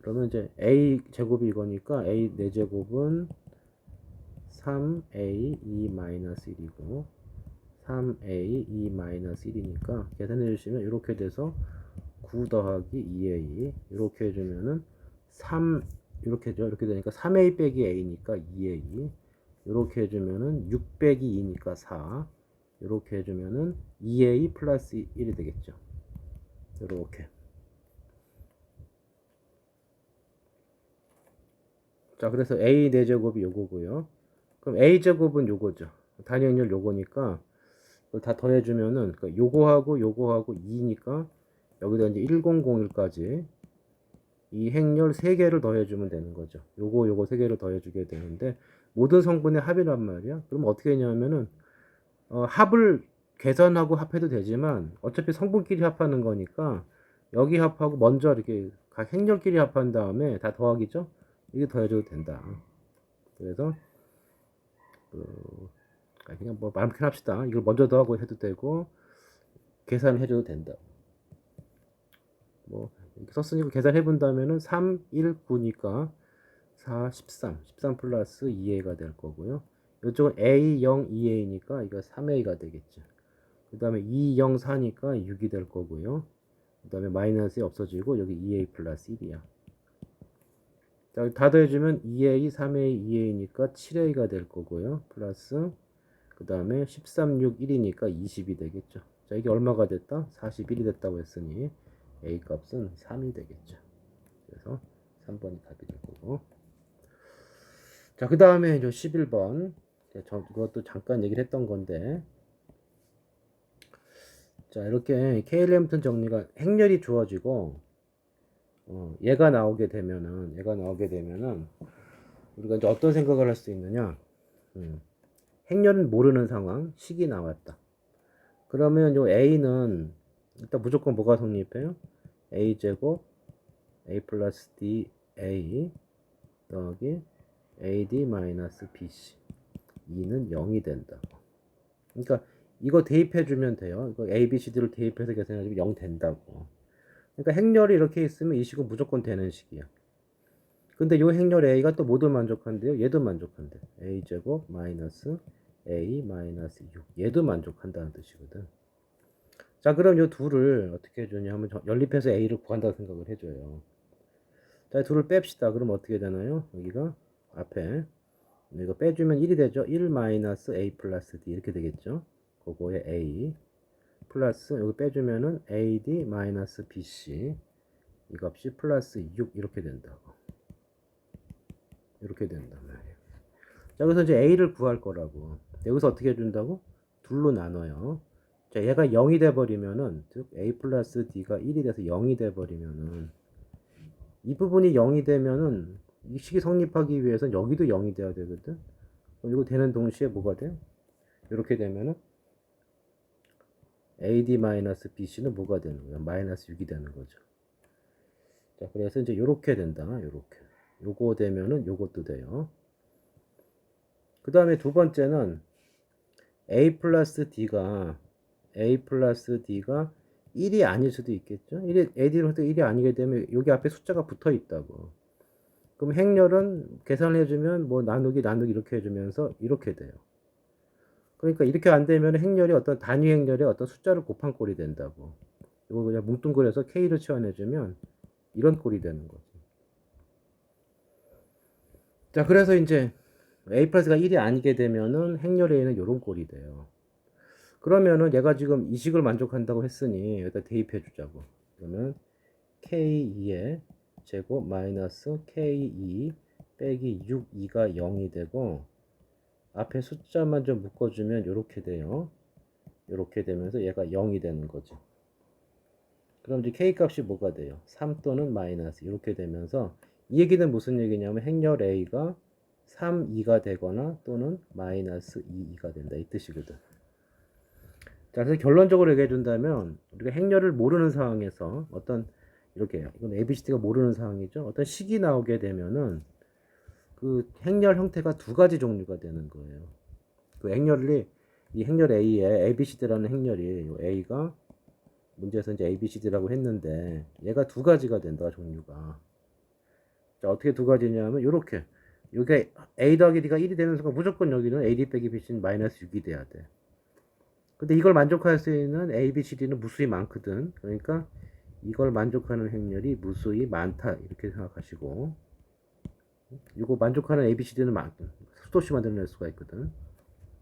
그러면 이제 a 제곱이 이거니까 a 4제곱은 3a 2 마이너스 1이고 3a 2 마이너스 1이니까 계산해 주시면 이렇게 돼서 9 더하기 2a 이렇게 해주면은 3 이렇게죠. 이렇게 되니까 3a 빼기 a니까 2a 이렇게 해주면은 6 빼기 2니까 4 이렇게 해주면은 2a 플러스 1이 되겠죠. 이렇게. 자, 그래서 a 4제곱이 요거고요. 그럼 a 제곱은 요거죠. 단위 행렬 요거니까 그걸 다 더해주면은 그러니까 요거하고 요거하고 2니까 여기다 이제 1001까지 이 행렬 3개를 더해주면 되는 거죠. 요거 3개를 더해주게 되는데 모든 성분의 합이란 말이야. 그럼 어떻게 했냐면은 합을 계산하고 합해도 되지만 어차피 성분끼리 합하는 거니까 여기 합하고 먼저 이렇게 각 행렬끼리 합한 다음에 다 더하기죠. 이게 더해줘도 된다. 그래서 그냥 뭐 마음 편히 합시다. 이걸 먼저 더하고 해도 되고 계산해줘도 된다. 뭐 이렇게 썼으니까 계산해 본다면은 3, 1, 9니까 4, 13, 13 플러스 2a가 될 거고요. 이쪽은 a, 0, 2a니까 이거 3a가 되겠죠. 그 다음에 2, 0, 4니까 6이 될 거고요. 그 다음에 마이너스 없어지고 여기 2a 플러스 1이야. 자, 다 더해주면 2a, 3a, 2a니까 7a가 될 거고요. 플러스 그 다음에 13, 6, 1이니까 20이 되겠죠. 자, 이게 얼마가 됐다? 41이 됐다고 했으니 a 값은 3이 되겠죠. 그래서 3번이 답이 될 거고. 자, 그 다음에 이제 11번. 그것도 잠깐 얘기를 했던 건데. 자, 이렇게 K-램튼 정리가 행렬이 주어지고, 얘가 나오게 되면은, 우리가 이제 어떤 생각을 할 수 있느냐. 행렬은 모르는 상황, 식이 나왔다. 그러면 요 A는 일단 무조건 뭐가 성립해요? A제곱, A 플러스 D, A 더하기 AD 마이너스 BC 2는 0이 된다. 그러니까 이거 대입해주면 돼요. 이거 A, B, C, D를 대입해서 계산해주면 0 된다고. 그러니까 행렬이 이렇게 있으면 이 식은 무조건 되는 식이야. 근데 요 행렬 A가 또 모두 만족한대요. 얘도 만족한대. A제곱 마이너스 A 마이너스 6. 얘도 만족한다는 뜻이거든. 자, 그럼 요 둘을 어떻게 해주냐 하면 연립해서 A를 구한다고 생각을 해줘요. 자, 둘을 뺍시다. 그럼 어떻게 되나요? 여기가 앞에 이거 빼주면 1이 되죠. 1 마이너스 A 플러스 D 이렇게 되겠죠. 그거에 A 플러스 여기 빼주면은 AD 마이너스 BC 이 값이 플러스 6 이렇게 된다고. 이렇게 된단 말이에요. 자, 그래서 이제 A를 구할 거라고. 여기서 어떻게 해준다고? 둘로 나눠요. 자, 얘가 0이 돼버리면은 즉 A 플러스 D가 1이 돼서 0이 돼버리면은 이 부분이 0이 되면은 이 식이 성립하기 위해서는 여기도 0이 돼야 되거든. 그럼 이거 되는 동시에 뭐가 돼요? 이렇게 되면은 AD-BC는 뭐가 되는 거야? 마이너스 6이 되는 거죠. 자, 그래서 이제 요렇게 된다. 요렇게. 요거 되면은 요것도 돼요. 그 다음에 두 번째는 A 플러스 D가 1이 아닐 수도 있겠죠. AD로 1이 아니게 되면 여기 앞에 숫자가 붙어 있다고. 그럼 행렬은 계산을 해주면 뭐 나누기 이렇게 해주면서 이렇게 돼요. 그러니까 이렇게 안 되면 행렬이 어떤 단위 행렬에 어떤 숫자를 곱한 꼴이 된다고. 이거 그냥 뭉뚱그려서 K를 치환해주면 이런 꼴이 되는 거지. 자, 그래서 이제 A 플러스가 1이 아니게 되면은 행렬 A는 이런 꼴이 돼요. 그러면은 얘가 지금 이 식을 만족한다고 했으니 여기다 대입해 주자고. 그러면 K2의 제곱 마이너스 K2 빼기 6, 2가 0이 되고 앞에 숫자만 좀 묶어주면 이렇게 돼요. 이렇게 되면서 얘가 0이 되는 거죠. 그럼 이제 k 값이 뭐가 돼요? 3 또는 마이너스 이렇게 되면서 이 얘기는 무슨 얘기냐면 행렬 a가 3, 2가 되거나 또는 마이너스 2, 2가 된다 이 뜻이거든. 자, 그래서 결론적으로 얘기해 준다면 우리가 행렬을 모르는 상황에서 어떤 이렇게 이건 ABCD가 모르는 상황이죠. 어떤 식이 나오게 되면은 그 행렬 형태가 두 가지 종류가 되는 거예요. 그 행렬이 이 행렬 A에 ABCD라는 행렬이 A가 문제에서 이제 ABCD라고 했는데 얘가 두 가지가 된다 종류가. 자, 어떻게 두 가지냐면 요렇게 요게 A 더하기 D가 1이 되는 순간 무조건 여기는 AD 빼기 BC는 마이너스 6이 돼야 돼. 근데 이걸 만족할 수 있는 A, B, C, D는 무수히 많거든. 그러니까 이걸 만족하는 행렬이 무수히 많다 이렇게 생각하시고 이거 만족하는 A, B, C, D는 수도 없이 만들어낼 수가 있거든.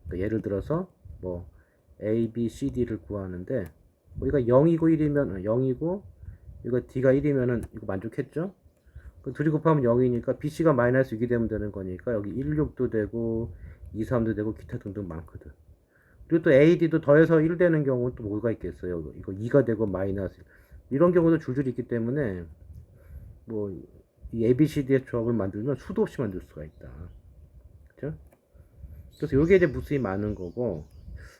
그러니까 예를 들어서 뭐 A, B, C, D를 구하는데 뭐 이거 0이고 1이면 0이고 이거 D가 1이면은 이거 만족했죠? 그 둘이 곱하면 0이니까 BC가 마이너스 6이 되면 되는 거니까 여기 1, 6도 되고 2, 3도 되고 기타 등등 많거든. 그리고 또 AD도 더해서 1 되는 경우는 또 뭐가 있겠어요? 이거 2가 되고 마이너스 이런 경우도 줄줄이 있기 때문에 뭐 이 ABCD의 조합을 만들면 수도 없이 만들 수가 있다. 그죠? 그래서 이게 이제 무수히 많은 거고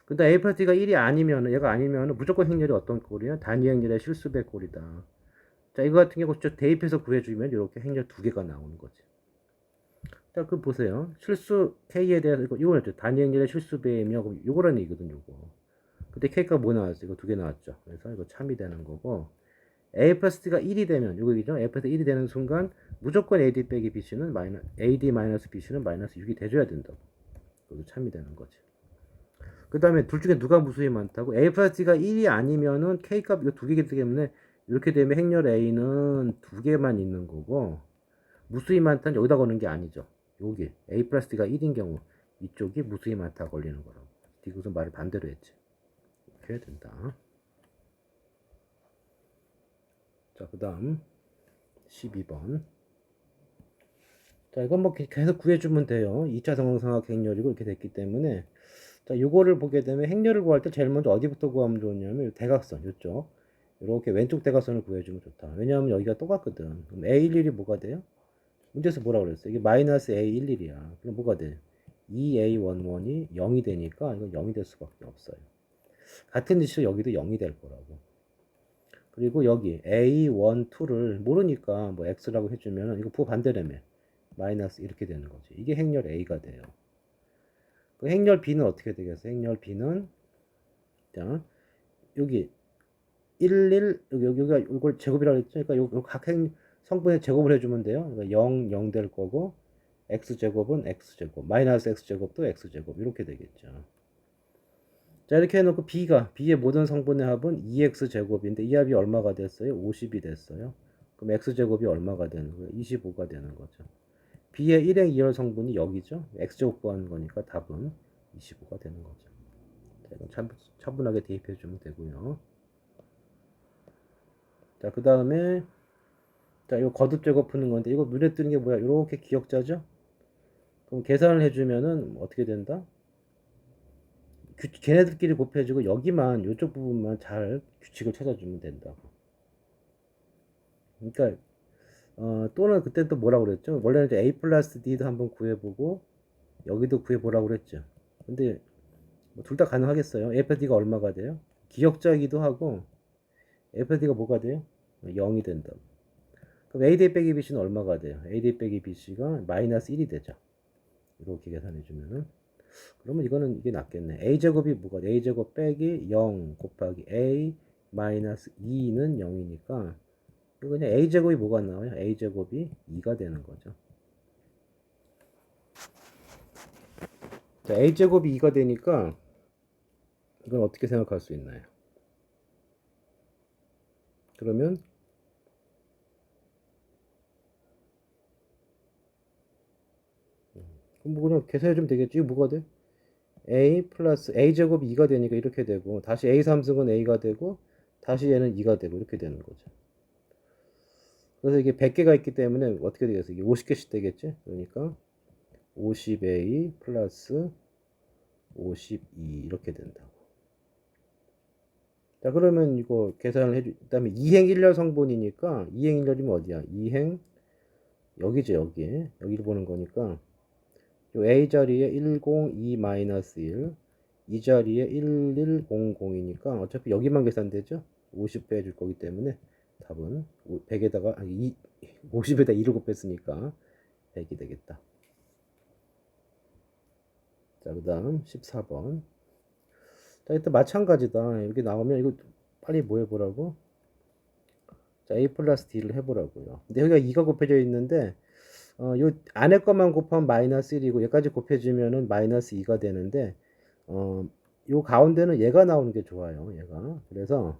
근데 A 파티가 1이 아니면은 얘가 아니면은 무조건 행렬이 어떤 꼴이야? 단위 행렬의 실수배 꼴이다. 자 이거 같은 경우 저 대입해서 구해주면 이렇게 행렬 두 개가 나오는 거지. 자, 그 보세요. 실수 K에 대해서 이거는 단위 행렬의 실수배이며 이거라는 얘기거든 요거. 그때 K가 뭐 나왔어? 이거 두 개 나왔죠. 그래서 이거 참이 되는 거고 A 플러스 D가 1이 되면 이거죠. A 플러스 1이 되는 순간 무조건 AD 빼기 BC는 AD 마이너스 BC는 마이너스 6이 돼줘야 된다고. 그것도 참이 되는 거지. 그 다음에 둘 중에 누가 무수히 많다고? A 플러스 D가 1이 아니면은 K 값 이거 두 개기 때문에 이렇게 되면 행렬 A는 두 개만 있는 거고 무수히 많다는 여기다 거는 게 아니죠. 여기 A 플러스 D가 1인 경우 이쪽이 무수히 많다 걸리는 거라고. 이것은 말을 반대로 했지. 이렇게 해야 된다. 자, 그 다음 12번. 자, 이건 뭐 계속 구해주면 돼요. 2차 상황sam각 행렬이고 이렇게 됐기 때문에 자, 요거를 보게 되면 행렬을 구할 때 제일 먼저 어디부터 구하면 좋냐면 대각선 요쪽 이렇게 왼쪽 대각선을 구해주면 좋다. 왜냐하면 여기가 똑같거든. 그럼 A11이 뭐가 돼요? 문제에서 뭐라 그랬어요? 이게 마이너스 A11이야. 그럼 뭐가 돼? 2A11이 0이 되니까 이건 0이 될 수밖에 없어요. 같은 짓으로 여기도 0이 될 거라고. 그리고 여기 A1, 2를 모르니까 뭐 X라고 해주면 이거 부호 반대라며. 마이너스 이렇게 되는 거지. 이게 행렬 A가 돼요. 그 행렬 B는 어떻게 되겠어요? 행렬 B는 자 여기 11 여기가 이걸 제곱이라고 했죠. 그러니까 요각 성분의 제곱을 해주면 돼요. 그러니까 0, 0 될 거고 x제곱은 x제곱 마이너스 x제곱도 x제곱 이렇게 되겠죠. 자 이렇게 해놓고 B의 모든 성분의 합은 2x제곱인데 이 합이 얼마가 됐어요? 50이 됐어요. 그럼 x제곱이 얼마가 되는 거예요? 25가 되는 거죠. B의 1행 2열 성분이 여기죠. x제곱 구하는 거니까 답은 25가 되는 거죠. 자, 이건 차분하게 대입해 주면 되고요. 자, 그 다음에 자, 이거 거듭 제곱 푸는 건데 이거 눈에 띄는 게 뭐야? 이렇게 기역자죠? 그럼 계산을 해주면은 어떻게 된다? 걔네들끼리 곱해주고 여기만 이쪽 부분만 잘 규칙을 찾아주면 된다고. 그러니까 또는 그때 또 뭐라고 그랬죠? 원래는 이제 A 플러스 D도 한번 구해보고 여기도 구해보라고 그랬죠. 근데 뭐 둘 다 가능하겠어요. A 플러스 D가 얼마가 돼요? 기역자이기도 하고 A 플러스 D가 뭐가 돼요? 0이 된다고. 그럼 AD 빼기 BC는 얼마가 돼요? AD 빼기 BC가 마이너스 1이 되죠. 이렇게 계산해주면은 그러면 이거는 이게 낫겠네. A제곱이 뭐가 돼? A제곱 빼기 0 곱하기 A 마이너스 2는 0이니까 이거 그냥 A제곱이 뭐가 나와요? A제곱이 2가 되는 거죠. 자, A제곱이 2가 되니까 이건 어떻게 생각할 수 있나요? 그러면 그럼 뭐 그냥 계산해주면 되겠지? 이거 뭐가 돼? A 플러스 A제곱이 2가 되니까 이렇게 되고 다시 A 3승은 A가 되고 다시 얘는 2가 되고 이렇게 되는 거죠. 그래서 이게 100개가 있기 때문에 어떻게 되겠어? 이게 50개씩 되겠지? 그러니까 50A 플러스 52 이렇게 된다고. 자, 그러면 이거 계산을 해주, 그 다음에 2행 1열 성분이니까 2행 1열이면 어디야? 2행, 여기죠, 여기. 여기를 보는 거니까. 요 A 자리에 102-1, 이 자리에 1100이니까 어차피 여기만 계산되죠? 50 빼줄 거기 때문에 답은 100에다가, 아니, 50에다 2를 곱했으니까 100이 되겠다. 자, 그 다음 14번. 자, 일단 마찬가지다. 이렇게 나오면 이거 빨리 뭐 해보라고? 자, A 플러스 D를 해보라고요. 근데 여기가 2가 곱해져 있는데, 요 안에 것만 곱하면 마이너스 1이고, 얘까지 곱해주면은 마이너스 2가 되는데, 요 가운데는 얘가 나오는 게 좋아요. 얘가. 그래서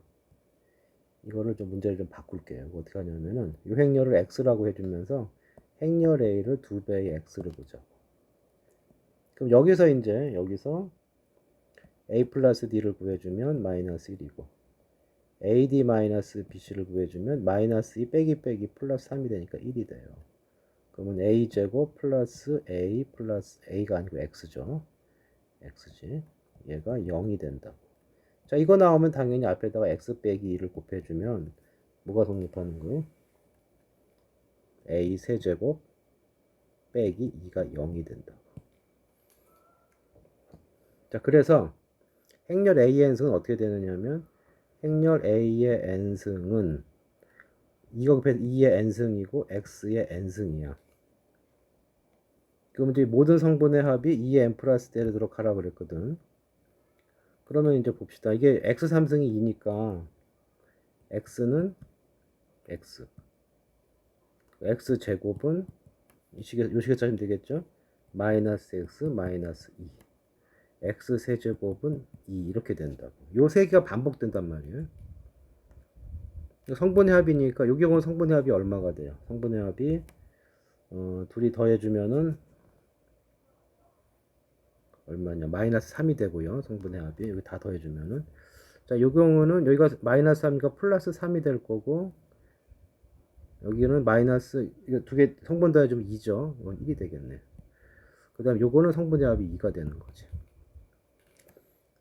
이거를 좀 문제를 좀 바꿀게요. 어떻게 하냐면은, 요 행렬을 X라고 해주면서, 행렬 A를 2배의 X를 보자고. 그럼 여기서 이제, 여기서 A 플러스 D를 구해주면 마이너스 1이고, AD 마이너스 BC를 구해주면 마이너스 2 빼기 빼기 플러스 3이 되니까 1이 돼요. 그러면 A제곱 플러스 A 플러스 A가 아니고 X죠. X지. 얘가 0이 된다고. 자, 이거 나오면 당연히 앞에다가 X 빼기 2를 곱해주면 뭐가 성립하는 거예요? A 세제곱 빼기 2가 0이 된다고. 자, 그래서 행렬 A의 n승은 어떻게 되느냐면 행렬 A의 n승은 2가 곱해서 2의 n승이고 X의 n승이야. 그럼 이제 모든 성분의 합이 2의 n 플러스 되도록 하라고 그랬거든. 그러면 이제 봅시다. 이게 x 3승이 2니까 x는 x. x 제곱은 이 식에 짜면 되겠죠? 마이너스 x 마이너스 2. x 세제곱은 2 이렇게 된다고. 요 세 개가 반복된단 말이에요. 성분의 합이니까 요 경우는 성분의 합이 얼마가 돼요? 성분의 합이 둘이 더해주면은 얼마냐? 마이너스 3이 되고요. 성분의 합이 여기 다 더해주면은 자, 요 경우는 여기가 마이너스 3이니까 플러스 3이 될 거고 여기는 마이너스 이거 두 개 성분 더해주면 2죠. 이건 1이 되겠네. 그 다음 요거는 성분의 합이 2가 되는 거지.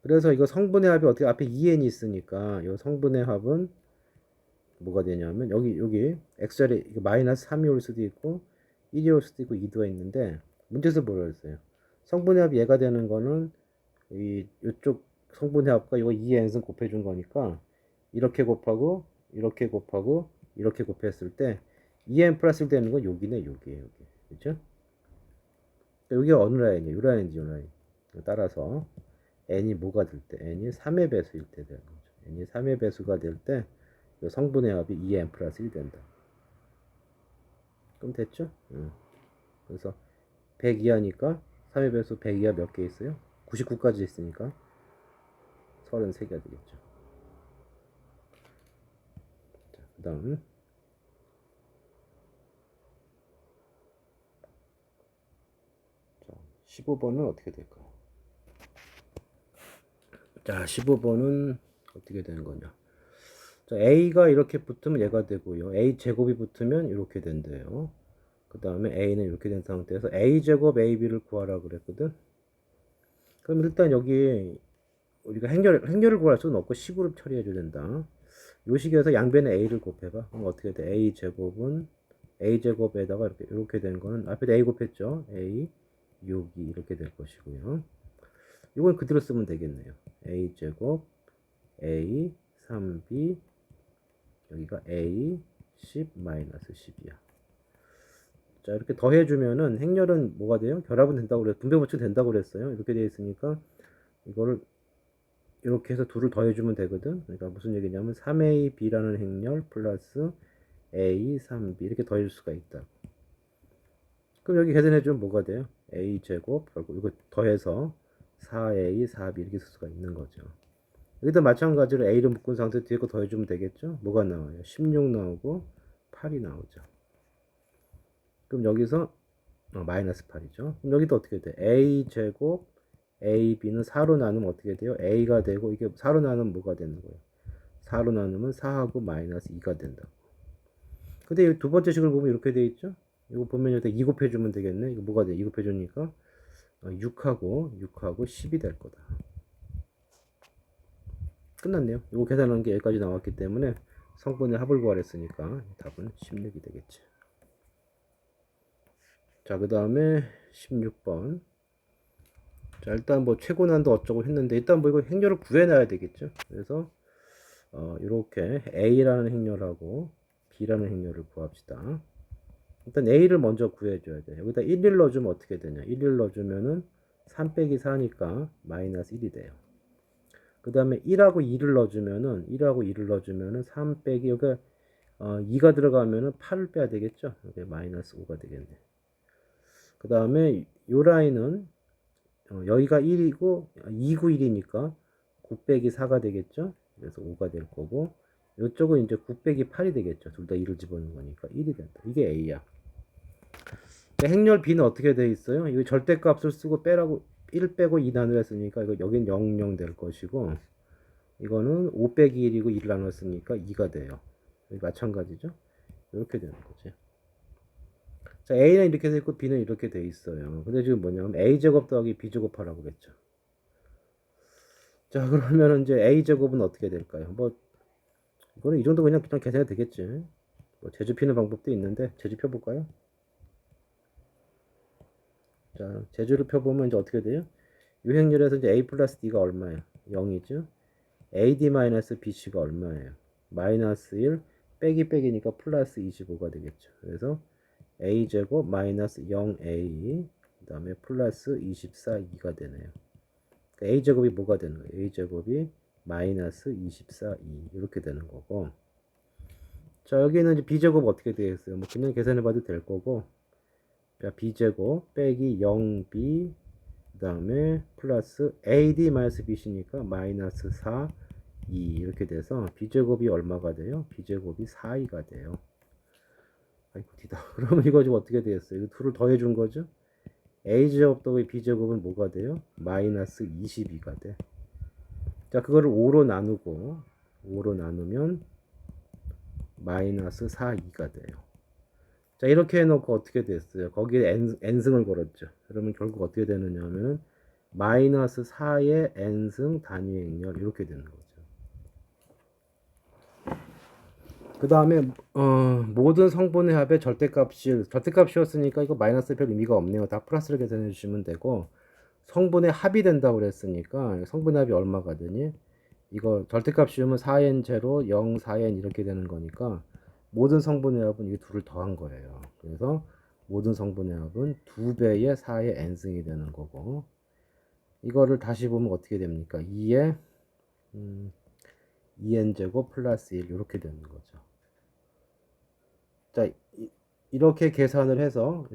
그래서 이거 성분의 합이 어떻게 앞에 2n이 있으니까 요 성분의 합은 뭐가 되냐면 여기 x자리 이거 마이너스 3이 올 수도 있고 1이 올 수도 있고 2도가 있는데 문제에서 뭐라 했어요? 성분의 합이 얘가 되는 거는 이쪽 성분의 합과 이거 2n승 곱해준 거니까 이렇게 곱하고 이렇게 곱하고 이렇게 곱했을 때 2n 플러스 1 되는 건 여기네 여기에 여기 그죠? 여기가 어느 라인이에요? 이 라인이지 이 라인. 따라서 n이 뭐가 될 때? n이 3의 배수일 때 되는 거죠. n이 3의 배수가 될 때 성분의 합이 2n 플러스 1 된다. 그럼 됐죠? 그래서 100 이하니까 3의 배수 100 이하 몇 개 있어요? 99까지 있으니까 33개가 되겠죠. 자, 그 다음 15번은 어떻게 될까요? 자, 15번은 어떻게 되는 거냐? 자, A가 이렇게 붙으면 얘가 되고요. A 제곱이 붙으면 이렇게 된대요. 그 다음에 A는 이렇게 된 상태에서 A 제곱 AB를 구하라 그랬거든. 그럼 일단 여기 우리가 행렬을 구할 수는 없고 식으로 처리해줘야 된다. 요 식에서 양변에 A를 곱해봐. 그럼 어떻게 돼? A 제곱은 A 제곱에다가 이렇게 된 거는 앞에 A 곱했죠. A 6이 이렇게 될 것이고요. 이건 그대로 쓰면 되겠네요. A 제곱 A 3B 여기가 A 10 마이너스 10이야. 자, 이렇게 더해주면은 행렬은 뭐가 돼요? 결합은 된다고 그랬어요. 분배 법칙 된다고 그랬어요. 이렇게 되어 있으니까 이거를 이렇게 해서 둘을 더해주면 되거든. 그러니까 무슨 얘기냐면 3AB라는 행렬 플러스 A 3B 이렇게 더해줄 수가 있다. 그럼 여기 계산해주면 뭐가 돼요? A 제곱 결국 이거 더해서 4A 4B 이렇게 쓸 수가 있는 거죠. 여기도 마찬가지로 A를 묶은 상태 뒤에 거 더해주면 되겠죠? 뭐가 나와요? 16 나오고 8이 나오죠. 그럼 여기서 마이너스 8이죠. 그럼 여기도 어떻게 돼? A 제곱 AB는 4로 나누면 어떻게 돼요? A가 되고 이게 4로 나누면 뭐가 되는 거예요? 4로 나누면 4하고 마이너스 2가 된다. 근데 두 번째 식을 보면 이렇게 돼 있죠? 이거 보면 여기다 2 곱해주면 되겠네. 이거 뭐가 돼? 2 곱해주니까 6하고 10이 될 거다. 끝났네요. 이거 계산한 게 여기까지 나왔기 때문에 성분의 합을 구하랬으니까 답은 16이 되겠지. 자, 그 다음에 16번. 자, 일단 뭐 최고난도 어쩌고 했는데 일단 뭐 이거 행렬을 구해놔야 되겠죠. 그래서 이렇게 A라는 행렬하고 B라는 행렬을 구합시다. 일단 A를 먼저 구해줘야 돼. 여기다 1, 1 넣어주면 어떻게 되냐. 1, 1 넣어주면은 3 빼기 4니까 마이너스 1이 돼요. 그 다음에 1하고 2를 넣어주면은 3 빼기 여기 2가 들어가면은 8을 빼야 되겠죠. 여기 마이너스 5가 되겠네. 그 다음에 요 라인은 여기가 1이고 2, 9, 1이니까 9 빼기 4가 되겠죠. 그래서 5가 될 거고 이쪽은 이제 9 빼기 8이 되겠죠. 둘 다 2를 집어넣은 거니까 1이 된다. 이게 A야. 행렬 B는 어떻게 돼 있어요? 이거 절대값을 쓰고 빼라고 1 빼고 2 나누었으니까 이거 여긴 0, 0 될 것이고 이거는 5 빼기 1이고 1을 나눴으니까 2가 돼요. 마찬가지죠. 이렇게 되는 거지. 자, A는 이렇게 돼 있고 B는 이렇게 돼 있어요. 근데 지금 뭐냐면 A제곱 더하기 B제곱하라고 그랬죠. 자, 그러면 이제 A제곱은 어떻게 될까요? 뭐 이거는 이 정도 그냥 계산이 되겠지. 뭐 제주 피는 방법도 있는데 제주 펴볼까요? 자, 제주를 펴보면 이제 어떻게 돼요? 유행률에서 이제 A 플러스 D가 얼마예요? 0이죠. AD 마이너스 BC가 얼마예요? 마이너스 1 빼기 빼기니까 플러스 25가 되겠죠. 그래서 A제곱 마이너스 0A 그 다음에 플러스 24 2가 되네요. 그러니까 A제곱이 뭐가 되는 거예요? A제곱이 마이너스 24 2 이렇게 되는 거고, 자, 여기는 이제 B제곱 어떻게 되겠어요? 뭐 그냥 계산해봐도 될 거고, 자, B제곱 빼기 0B 그 다음에 플러스 AD 마이너스 BC니까 마이너스 4 2 이렇게 돼서 B제곱이 얼마가 돼요? B제곱이 4E가 돼요. 아이고 뒤다. 그러면 이거 지금 어떻게 되겠어요? 이거 2를 더해준 거죠? A제곱 더하기 B제곱은 뭐가 돼요? 마이너스 22가 돼. 자, 그거를 5로 나누면 마이너스 4E가 돼요. 자, 이렇게 해놓고 어떻게 됐어요? 거기에 n승을 걸었죠. 그러면 결국 어떻게 되느냐 하면은 마이너스 4의 n승 단위 행렬 이렇게 되는 거죠. 그 다음에 모든 성분의 합의 절대값이었으니까 이거 마이너스 별 의미가 없네요. 다 플러스를 계산해 주시면 되고, 성분의 합이 된다고 그랬으니까 성분의 합이 얼마가 되니? 이거 절대값 씌우면 4n 제로 0 4n 이렇게 되는 거니까 모든 성분의 합은 이 둘을 더한 거예요. 그래서 모든 성분의 합은 2배의 4의 n승이 되는 거고, 이거를 다시 보면 어떻게 됩니까? 2의 2n 제곱 플러스 1 이렇게 되는 거죠. 자, 이렇게 계산을 해서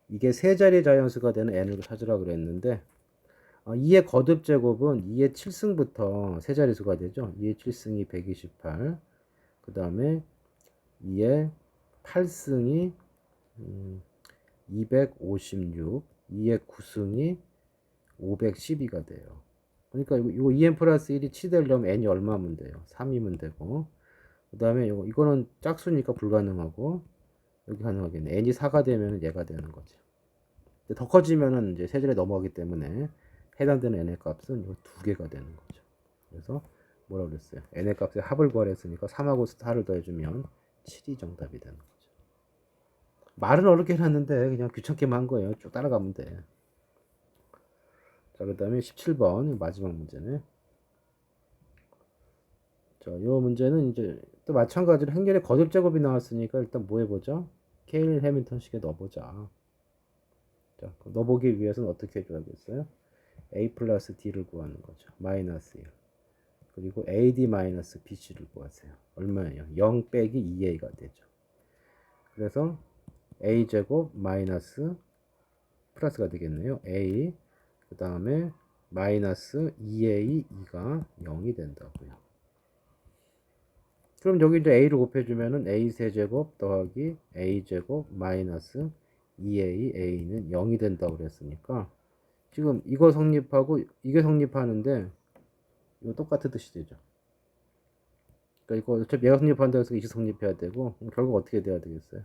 이게 세 자리 자연수가 되는 n을 찾으라고 그랬는데 2의 거듭 제곱은 2의 7승부터 세 자리수가 되죠. 2의 7승이 128. 그 다음에 2의 8승이 256. 2의 9승이 512가 돼요. 그러니까 이거 2n 플러스 1이 7이 되려면 n이 얼마면 돼요? 3이면 되고. 그 다음에 이거는 짝수니까 불가능하고 여기 가능하겠네. n이 4가 되면 얘가 되는 거죠. 더 커지면은 이제 세 자리 넘어가기 때문에 해당되는 n의 값은 이 두 개가 되는 거죠. 그래서 뭐라 그랬어요? n의 값의 합을 구하랬으니까 3하고 4를 더해주면 7이 정답이 되는 거죠. 말은 어렵게 해놨는데 그냥 귀찮게만 한 거예요. 쭉 따라가면 돼. 자, 그 다음에 17번 마지막 문제네. 자, 이 문제는 이제 또 마찬가지로 행렬의 거듭 제곱이 나왔으니까 일단 뭐 해보자. 케일 해밀턴식에 넣어보자. 자, 넣어보기 위해서는 어떻게 해줘야겠어요? a 플러스 d를 구하는 거죠. 마이너스 1. 그리고 ad 마이너스 bc를 구하세요. 얼마예요? 0 빼기 2a가 되죠. 그래서 a 제곱 마이너스 플러스가 되겠네요. a 그 다음에 마이너스 2a 2가 0이 된다고요. 그럼 여기 이제 a를 곱해주면은 a 세제곱 더하기 a 제곱 마이너스 2a a는 0이 된다고 그랬으니까 지금 이거 성립하고 이게 성립하는데 이거 똑같은 뜻이 되죠. 그러니까 이거 어차피 얘가 성립한다고 해서 이식 성립해야 되고 결국 어떻게 돼야 되겠어요?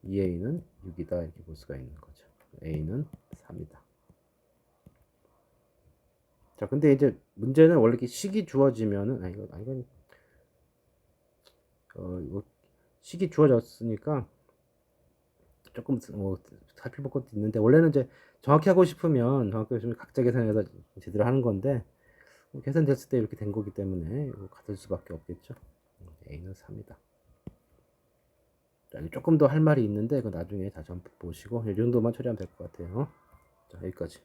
2a는 6이다 이렇게 볼 수가 있는 거죠. a는 3이다. 자, 근데 이제 문제는 원래 이렇게 식이 주어지면은, 이건, 이거 식이 주어졌으니까 조금 뭐 살펴볼 것도 있는데, 원래는 이제 정확히 하고 싶으면 각자 계산해서 제대로 하는 건데, 계산됐을 때 이렇게 된 거기 때문에 이거 같을 수밖에 없겠죠. A는 3이다. 자, 조금 더 할 말이 있는데, 이거 나중에 다시 한번 보시고, 이 정도만 처리하면 될 것 같아요. 자, 여기까지.